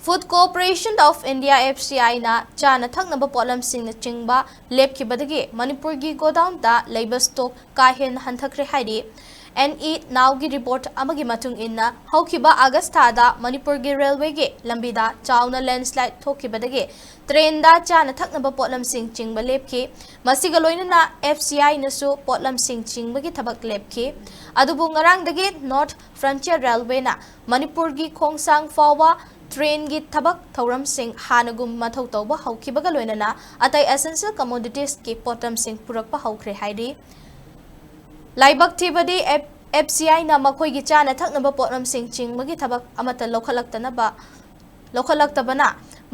Food Corporation of India (FCI) na chana thaknaba potlam-sing na chingba lepkhibadagi Manipur gi godown da labor stock kahen hanthakre hairi NE now gi report amagi matung inna haukiba August da Manipur gi railway gi lambida chawna landslide thokibadagi train da chana thaknaba potlam-sing chingba lepki masiga loinana FCI nasu potlam-sing chingba gi thabak lepki adubu ngarang dagi North Frontier Railway na Manipur gi khongsang fawa train gi thabak thauram sing hanagum mathau tawba haukibaga loinana atai essential commodities ki potlam-sing purakpa haukre hairi laibak thibadi FCI na makhoi gi chana thaknaba potlam-sing chingmagi thabak amata lokhalaktabana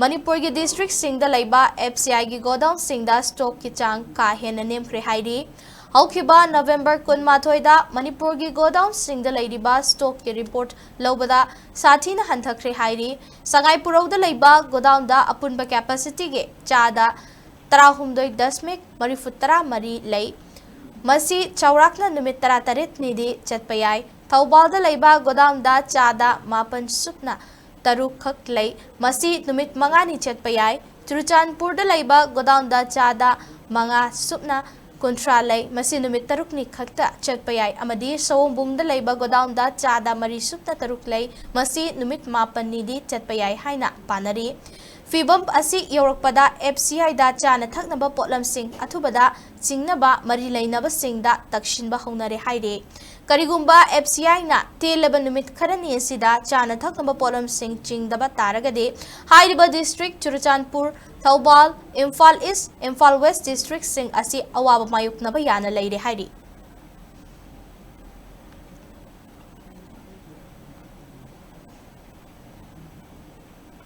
Manipur gi district sing da laiba FCI gi godown sing da stock ki chang ka hena nemkhre hairi Haukiba November 18 da Manipur gi godown sing da laiba stock ki report lobada sathi na hanthakre hairi sangai purau da laiba godown da apunba capacity ge chada 13.3 lei masi chaurakna numit 38 ni di chatpayai Thoubal da laiba godown da chada mapan supna taruk khak lei masi numit mangani chatpayai Churachandpur da laiba godown da chada manga supna Kontra lay masi numit taruk ni khakta chatpayai amadi Sowombung da laiba godown da chada mari supta taruk lay masi numit mapan ni di chatpayai haina panari Fibam asi yorakpada FCI da chana thaknaba potlam-sing athubada chingnaba mari lainaba singda takshinba honare haire Karigumba FCI na telaba numit kharani asida chana thaknaba potlam-sing chingdaba taragade hairiba district Churachandpur Thoubal Imphal East Imphal West district sing asi Awaba Mayoknaragani Leire hairi